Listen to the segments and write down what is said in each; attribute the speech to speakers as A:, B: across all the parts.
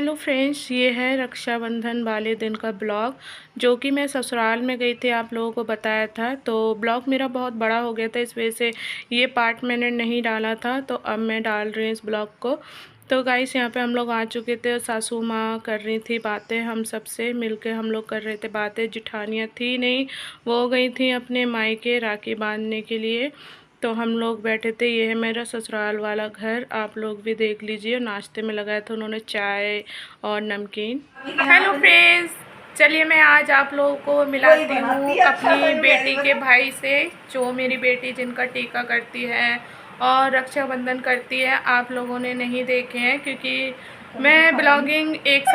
A: Hello friends, ये है रक्षाबंधन वाले दिन का ब्लॉग जो कि मैं ससुराल में गई थी, आप लोगों को बताया था। तो ब्लॉग मेरा बहुत बड़ा हो गया था, इस वजह से ये पार्ट मैंने नहीं डाला था, तो अब मैं डाल रही हूँ इस ब्लॉग को। तो गाइस, यहाँ पे हम लोग आ चुके थे और सासू माँ कर रही थी बातें, हम सबसे मिलके हम लोग कर रहे थे बातें। जिठानियाँ थी नहीं, वो गई थी अपने मायके राखी बांधने के लिए। तो हम लोग बैठे थे। ये है मेरा ससुराल वाला घर, आप लोग भी देख लीजिए। नाश्ते में लगाया था उन्होंने चाय और नमकीन। हेलो फ्रेंड्स, चलिए मैं आज आप लोगों को मिलाती हूँ अपनी बेटी के भाई से, जो मेरी बेटी जिनका टीका करती है और रक्षाबंधन करती है। आप लोगों ने नहीं देखे हैं क्योंकि मैं ब्लॉगिंग एक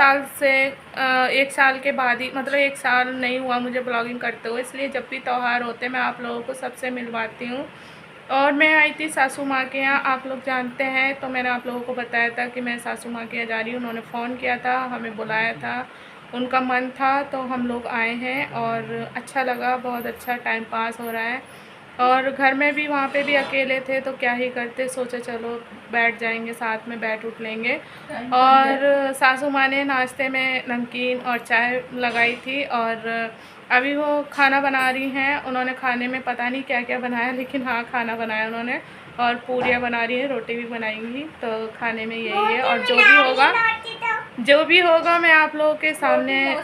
A: साल के बाद ही, मतलब एक साल नहीं हुआ मुझे ब्लॉगिंग करते हुए, इसलिए जब भी त्यौहार होते हैं मैं आप लोगों को सबसे मिलवाती हूँ। और मैं आई थी सासू माँ के यहाँ, आप लोग जानते हैं, तो मैंने आप लोगों को बताया था कि मैं सासू माँ के यहाँ जा रही हूँ। उन्होंने फ़ोन किया था, हमें बुलाया था, उनका मन था, तो हम लोग आए हैं और अच्छा लगा, बहुत अच्छा टाइम पास हो रहा है। और घर में भी, वहाँ पे भी अकेले थे तो क्या ही करते, सोचा चलो बैठ जाएंगे, साथ में बैठ उठ लेंगे। और सासू माँ ने नाश्ते में नमकीन और चाय लगाई थी और अभी वो खाना बना रही हैं। उन्होंने खाने में पता नहीं क्या क्या बनाया, लेकिन हाँ खाना बनाया उन्होंने। और पूरियाँ बना रही हैं, रोटी भी बनाएंगी, तो खाने में यही है। और जो भी होगा मैं आप लोगों के सामने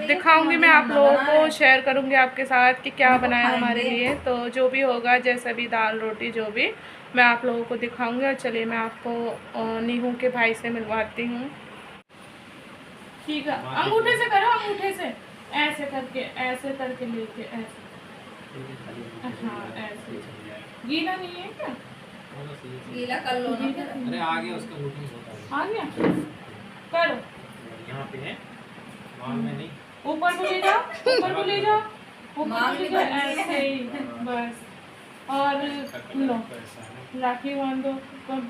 A: दिखाऊंगी, मैं आप लोगों को शेयर करूंगी आपके साथ कि क्या बनाया हमारे लिए। तो जो भी होगा, जैसा भी दाल रोटी जो भी, मैं आप लोगों को दिखाऊंगी। और चलिए मैं आपको नीहू के भाई से मिलवाती हूँ। ठीक है, अंगूठे से करो, अंगूठे से ऐसे करके लेके ऐसे। हाँ ऐसे। गीला नहीं है क्या?
B: गीला कर लो ना।
C: अरे आ गया उसका बुकिंग
A: आ गया, करो।
C: यहाँ पे है, वहाँ में नहीं।
A: ऊपर को ले जाओ, ऊपर को ले जाओ, ऊपर को ले जाओ, ऐसे ही बस। और लो राखी बांध दो।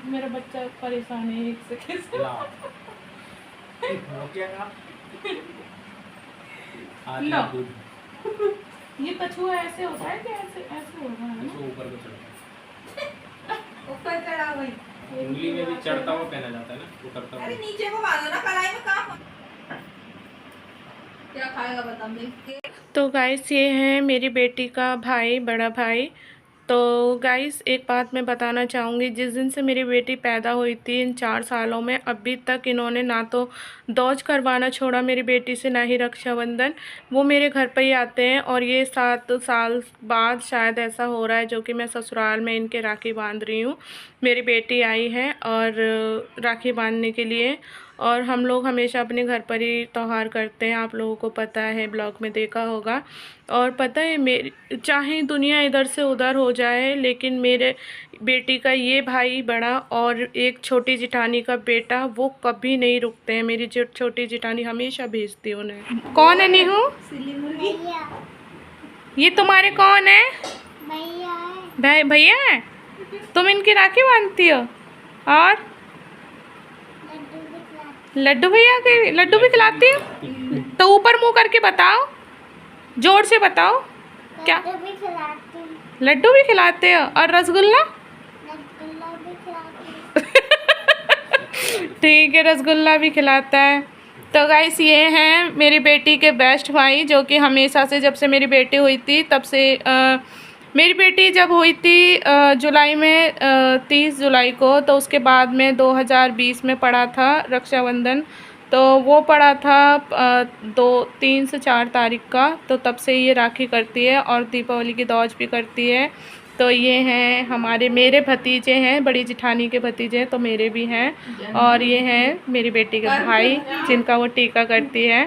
A: मेरा बच्चा परेशान है एक सेकंड से। लो, ये कछुआ ऐसे होता है कि ऐसे ऐसे होता है ना?
C: ऊपर को चढ़ता
B: ऊपर चढ़ा भाई,
C: है, उंगली में भी चढ़ता हुआ पहना जाता है ना, उतरता हुआ।
B: अरे नीचे को बांधो ना, कलाई में कहाँ क्या खाएगा बता के।
A: तो गाइस, ये है मेरी बेटी का भाई, बड़ा भाई। तो गाइस, एक बात मैं बताना चाहूँगी, जिस दिन से मेरी बेटी पैदा हुई थी, इन 4 सालों में अभी तक इन्होंने ना तो दौज करवाना छोड़ा मेरी बेटी से, ना ही रक्षाबंधन। वो मेरे घर पर ही आते हैं और ये 7 साल बाद शायद ऐसा हो रहा है जो कि मैं ससुराल में इनके राखी बांध रही हूँ। मेरी बेटी आई है और राखी बांधने के लिए। और हम लोग हमेशा अपने घर पर ही त्यौहार करते हैं, आप लोगों को पता है, ब्लॉग में देखा होगा। और पता है, मेरी चाहे दुनिया इधर से उधर हो जाए, लेकिन मेरे बेटी का ये भाई बड़ा और एक छोटी जिठानी का बेटा, वो कभी नहीं रुकते हैं। मेरी जो छोटी जिठानी हमेशा भेजती है उन्हें। कौन है नीहू? ये तुम्हारे कौन है? भाई भैया है? तुम इनकी राखी बांधती हो और लड्डू भैया के लड्डू भी खिलाती हो? तो ऊपर मुंह करके बताओ, जोर से बताओ। क्या लड्डू भी खिलाते हो? और रसगुल्ला? ठीक है, रसगुल्ला भी खिलाता है। तो गाइस, ये हैं मेरी बेटी के बेस्ट भाई, जो कि हमेशा से, जब से मेरी बेटी हुई थी तब से, मेरी बेटी जब हुई थी जुलाई में, 30 जुलाई को, तो उसके बाद में 2020 में पड़ा था रक्षाबंधन। तो वो पड़ा था 3 से 4 तारीख का, तो तब से ये राखी करती है और दीपावली की दौज भी करती है। तो ये हैं हमारे, मेरे भतीजे हैं, बड़ी जिठानी के भतीजे, तो मेरे भी हैं। और ये हैं मेरी बेटी के भाई, जिनका वो टीका करती है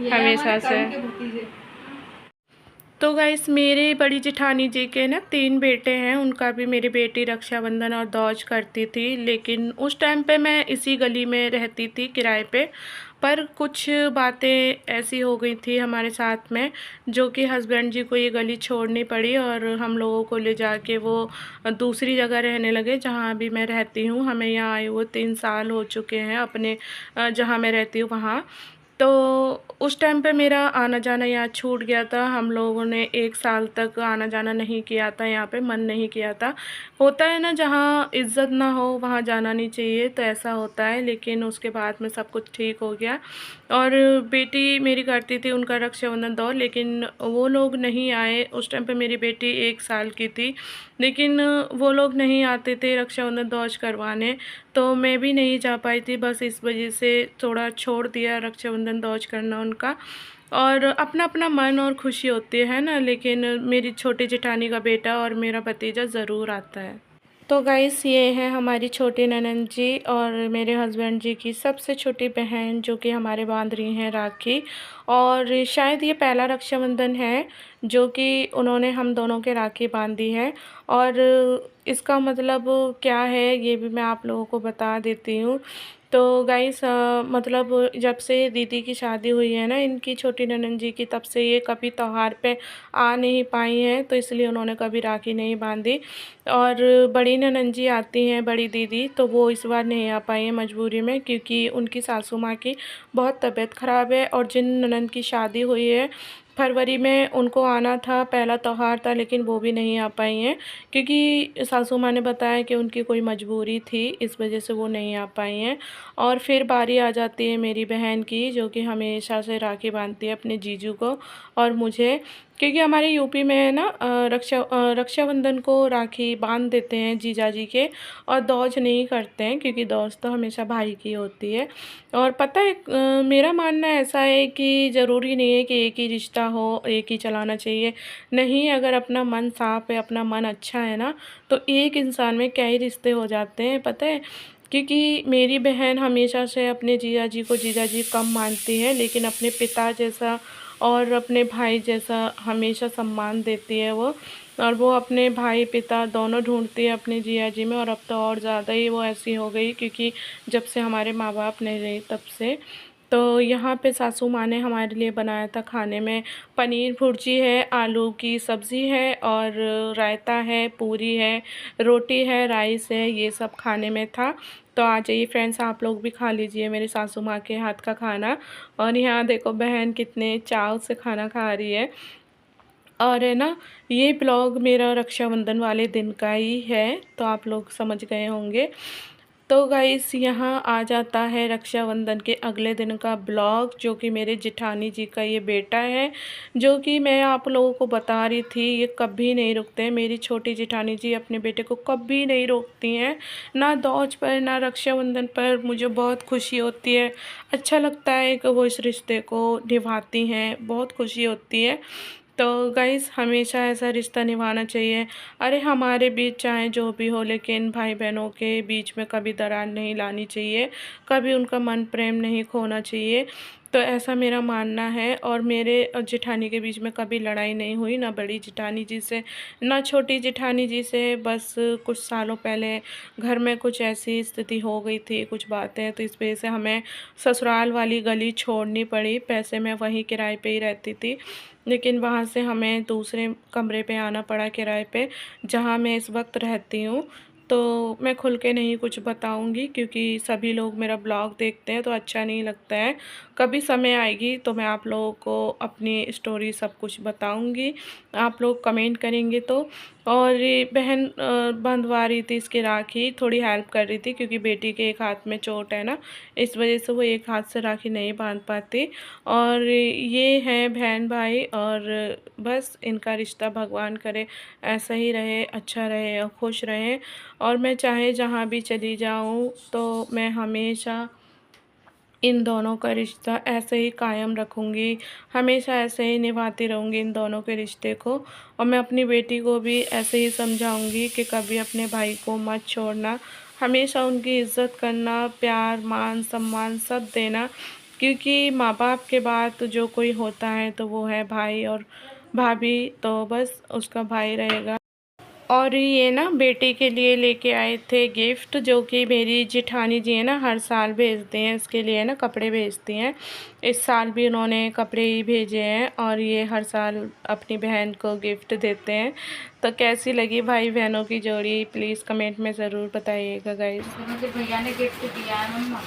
A: हमेशा से। तो गाइस, मेरे बड़ी जिठानी जी के ना 3 बेटे हैं, उनका भी मेरी बेटी रक्षाबंधन और दौज करती थी। लेकिन उस टाइम पे मैं इसी गली में रहती थी किराए पे, पर कुछ बातें ऐसी हो गई थी हमारे साथ में, जो कि हस्बैंड जी को ये गली छोड़नी पड़ी और हम लोगों को ले जाके वो दूसरी जगह रहने लगे, जहाँ अभी मैं रहती हूँ। हमें यहाँ आए हुए 3 साल हो चुके हैं, अपने जहाँ मैं रहती हूँ वहाँ। तो उस टाइम पे मेरा आना जाना यहाँ छूट गया था। हम लोगों ने 1 साल तक आना जाना नहीं किया था, यहाँ पे मन नहीं किया था। होता है ना, जहाँ इज़्ज़त ना हो वहाँ जाना नहीं चाहिए, तो ऐसा होता है। लेकिन उसके बाद में सब कुछ ठीक हो गया। और बेटी मेरी करती थी उनका रक्षाबंधन दौर, लेकिन वो लोग नहीं आए। उस टाइम पे मेरी बेटी 1 साल की थी, लेकिन वो लोग नहीं आते थे रक्षाबंधन दौज करवाने, तो मैं भी नहीं जा पाई थी। बस इस वजह से थोड़ा छोड़ दिया रक्षाबंधन दौज करना उनका। और अपना अपना मन और खुशी होती है ना, लेकिन मेरी छोटी जेठानी का बेटा और मेरा भतीजा ज़रूर आता है। तो गाइस, ये है हमारी छोटी ननंद जी और मेरे हस्बैंड जी की सबसे छोटी बहन, जो कि हमारे बांध रही हैं राखी। और शायद ये पहला रक्षाबंधन है जो कि उन्होंने हम दोनों के राखी बांधी है। और इसका मतलब क्या है ये भी मैं आप लोगों को बता देती हूँ। तो गाइस, मतलब जब से दीदी की शादी हुई है ना इनकी छोटी ननंद जी की, तब से ये कभी त्योहार पे आ नहीं पाई हैं, तो इसलिए उन्होंने कभी राखी नहीं बांधी। और बड़ी ननंद जी आती हैं, बड़ी दीदी, तो वो इस बार नहीं आ पाई हैं मजबूरी में, क्योंकि उनकी सासू माँ की बहुत तबीयत ख़राब है। और जिन ननंद की शादी हुई है फरवरी में, उनको आना था, पहला त्यौहार था, लेकिन वो भी नहीं आ पाई हैं, क्योंकि सासू माँ ने बताया कि उनकी कोई मजबूरी थी, इस वजह से वो नहीं आ पाई हैं। और फिर बारी आ जाती है मेरी बहन की, जो कि हमेशा से राखी बांधती है अपने जीजू को और मुझे। क्योंकि हमारे यूपी में है ना, रक्षाबंधन को राखी बांध देते हैं जीजा जी के, और दौज नहीं करते हैं, क्योंकि दौज तो हमेशा भाई की होती है। और पता है, मेरा मानना ऐसा है कि ज़रूरी नहीं है कि एक ही रिश्ता हो, एक ही चलाना चाहिए। नहीं, अगर अपना मन साफ़ है, अपना मन अच्छा है ना, तो एक इंसान में कई रिश्ते हो जाते हैं, पता है। क्योंकि मेरी बहन हमेशा से अपने जीजा जी को जीजा जी कम मानती है, लेकिन अपने पिता जैसा और अपने भाई जैसा हमेशा सम्मान देती है वो। और वो अपने भाई पिता दोनों ढूंढती है अपने जिया जी में, और अब तो और ज़्यादा ही वो ऐसी हो गई, क्योंकि जब से हमारे माँ बाप नहीं रहे तब से। तो यहाँ पे सासू माँ ने हमारे लिए बनाया था खाने में, पनीर भुर्जी है, आलू की सब्ज़ी है, और रायता है, पूरी है, रोटी है, राइस है, ये सब खाने में था। तो आ जाइए फ्रेंड्स, आप लोग भी खा लीजिए मेरे सासू माँ के हाथ का खाना। और यहाँ देखो बहन कितने चाव से खाना खा रही है। और है ना, ये ब्लॉग मेरा रक्षाबंधन वाले दिन का ही है, तो आप लोग समझ गए होंगे। तो गाइस, यहाँ आ जाता है रक्षाबंधन के अगले दिन का ब्लॉग, जो कि मेरे जेठानी जी का ये बेटा है, जो कि मैं आप लोगों को बता रही थी, ये कभी नहीं रुकते हैं। मेरी छोटी जेठानी जी अपने बेटे को कभी नहीं रोकती हैं, ना दौज पर ना रक्षाबंधन पर। मुझे बहुत खुशी होती है, अच्छा लगता है कि वो इस रिश्ते को निभाती हैं, बहुत खुशी होती है। तो गाइस, हमेशा ऐसा रिश्ता निभाना चाहिए। अरे हमारे बीच चाहे जो भी हो, लेकिन भाई बहनों के बीच में कभी दरार नहीं लानी चाहिए, कभी उनका मन प्रेम नहीं खोना चाहिए। तो ऐसा मेरा मानना है। और मेरे और जेठानी के बीच में कभी लड़ाई नहीं हुई, ना बड़ी जेठानी जी से ना छोटी जेठानी जी से। बस कुछ सालों पहले घर में कुछ ऐसी स्थिति हो गई थी, कुछ बातें, तो इस वजह से हमें ससुराल वाली गली छोड़नी पड़ी। पैसे मैं वहीं किराए पे ही रहती थी, लेकिन वहाँ से हमें दूसरे कमरे पे आना पड़ा किराए पे, जहाँ मैं इस वक्त रहती हूँ। तो मैं खुल के नहीं कुछ बताऊँगी, क्योंकि सभी लोग मेरा ब्लॉग देखते हैं तो अच्छा नहीं लगता है। कभी समय आएगी तो मैं आप लोगों को अपनी स्टोरी सब कुछ बताऊँगी, आप लोग कमेंट करेंगे तो। और ये बहन बंधवा रही थी इसकी राखी, थोड़ी हेल्प कर रही थी, क्योंकि बेटी के एक हाथ में चोट है ना, इस वजह से वो एक हाथ से राखी नहीं बांध पाती। और ये हैं बहन भाई, और बस इनका रिश्ता भगवान करे ऐसा ही रहे, अच्छा रहे और खुश रहे। और मैं चाहे जहाँ भी चली जाऊँ, तो मैं हमेशा इन दोनों का रिश्ता ऐसे ही कायम रखूँगी, हमेशा ऐसे ही निभाती रहूँगी इन दोनों के रिश्ते को। और मैं अपनी बेटी को भी ऐसे ही समझाऊँगी कि कभी अपने भाई को मत छोड़ना, हमेशा उनकी इज़्ज़त करना, प्यार मान सम्मान सब देना, क्योंकि माँ बाप के बाद तो जो कोई होता है तो वो है भाई और भाभी, तो बस उसका भाई रहेगा। और ये ना बेटे के लिए लेके आए थे गिफ्ट, जो कि मेरी जेठानी जी है ना हर साल भेजते हैं, इसके लिए ना कपड़े भेजती हैं। इस साल भी उन्होंने कपड़े ही भेजे हैं, और ये हर साल अपनी बहन को गिफ्ट देते हैं। तो कैसी लगी भाई बहनों की जोड़ी, प्लीज़ कमेंट में ज़रूर बताइएगा गाइस।
B: मुझे भैया ने गिफ्ट दिया है मम्मा,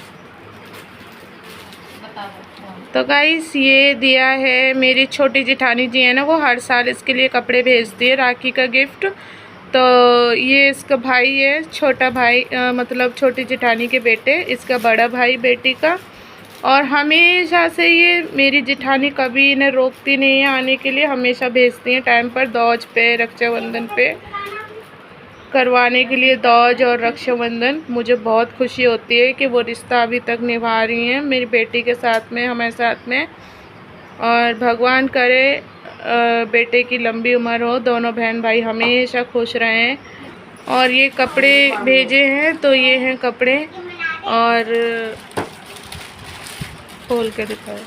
B: बताओ।
A: तो गाइस ये दिया है मेरी छोटी जेठानी जी है ना, वो हर साल इसके लिए कपड़े भेजती है राखी का गिफ्ट। तो ये इसका भाई है, छोटा भाई मतलब छोटी जेठानी के बेटे, इसका बड़ा भाई बेटी का। और हमेशा से ये मेरी जेठानी कभी इन्हें रोकती नहीं है आने के लिए, हमेशा भेजती हैं टाइम पर दौज पे, रक्षाबंधन पे करवाने के लिए दौज और रक्षाबंधन। मुझे बहुत खुशी होती है कि वो रिश्ता अभी तक निभा रही हैं मेरी बेटी के साथ में, हमारे साथ में। और भगवान करे बेटे की लंबी उम्र हो, दोनों बहन भाई हमेशा खुश रहें। और ये कपड़े भेजे हैं, तो ये हैं कपड़े, और खोल के दिखाओ।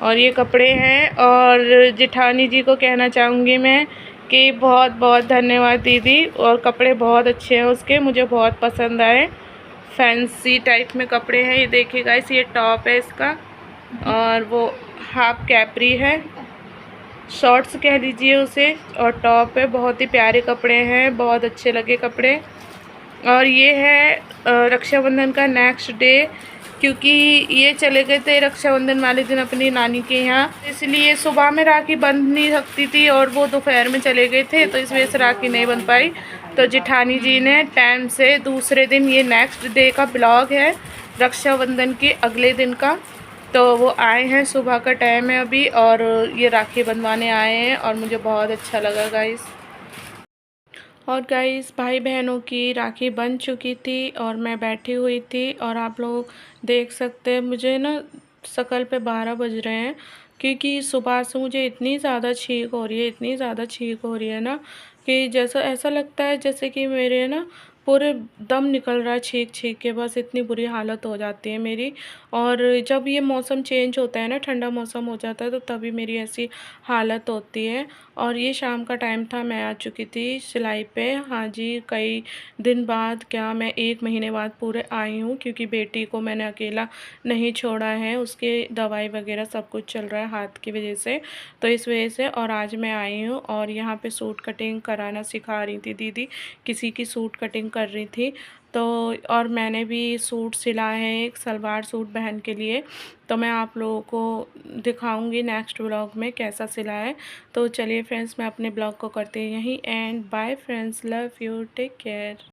A: और ये कपड़े हैं, और जेठानी जी को कहना चाहूँगी मैं कि बहुत बहुत धन्यवाद दीदी। और कपड़े बहुत अच्छे हैं उसके, मुझे बहुत पसंद आए। फैंसी टाइप में कपड़े हैं। ये देखिए गाइस, ये टॉप है इसका, और वो हाफ कैपरी है, शॉर्ट्स कह लीजिए उसे, और टॉप है। बहुत ही प्यारे कपड़े हैं, बहुत अच्छे लगे कपड़े। और ये है रक्षाबंधन का नेक्स्ट डे, क्योंकि ये चले गए थे रक्षाबंधन वाले दिन अपनी नानी के यहाँ, इसलिए सुबह में राखी बंध नहीं सकती थी और वो दोपहर में चले गए थे, तो इस वजह से राखी नहीं बन पाई। तो जेठानी जी ने टाइम से दूसरे दिन, ये नेक्स्ट डे का ब्लॉग है रक्षाबंधन के अगले दिन का, तो वो आए हैं, सुबह का टाइम है अभी, और ये राखी बंधवाने आए हैं, और मुझे बहुत अच्छा लगा गाइस। और गाइस भाई बहनों की राखी बन चुकी थी और मैं बैठी हुई थी, और आप लोग देख सकते हैं मुझे ना शक्ल पे 12 बज रहे हैं, क्योंकि सुबह से मुझे इतनी ज़्यादा छींक हो रही है, इतनी ज़्यादा छींक हो रही है ना, कि जैसा ऐसा लगता है जैसे कि मेरे ना पूरे दम निकल रहा है छींक छींक के, बस इतनी बुरी हालत हो जाती है मेरी। और जब ये मौसम चेंज होता है ना, ठंडा मौसम हो जाता है, तो तभी मेरी ऐसी हालत होती है। और ये शाम का टाइम था, मैं आ चुकी थी सिलाई पे। हाँ जी, कई दिन बाद, क्या मैं 1 महीने बाद पूरे आई हूँ, क्योंकि बेटी को मैंने अकेला नहीं छोड़ा है, उसके दवाई वगैरह सब कुछ चल रहा है हाथ की वजह से, तो इस वजह से। और आज मैं आई हूँ, और यहाँ पे सूट कटिंग कराना सिखा रही थी दीदी, किसी की सूट कटिंग कर रही थी। तो और मैंने भी सूट सिला है, एक सलवार सूट बहन के लिए, तो मैं आप लोगों को दिखाऊंगी नेक्स्ट व्लॉग में कैसा सिला है। तो चलिए फ्रेंड्स, मैं अपने ब्लॉग को करती हूँ यहीं end. Bye friends, love you, take care.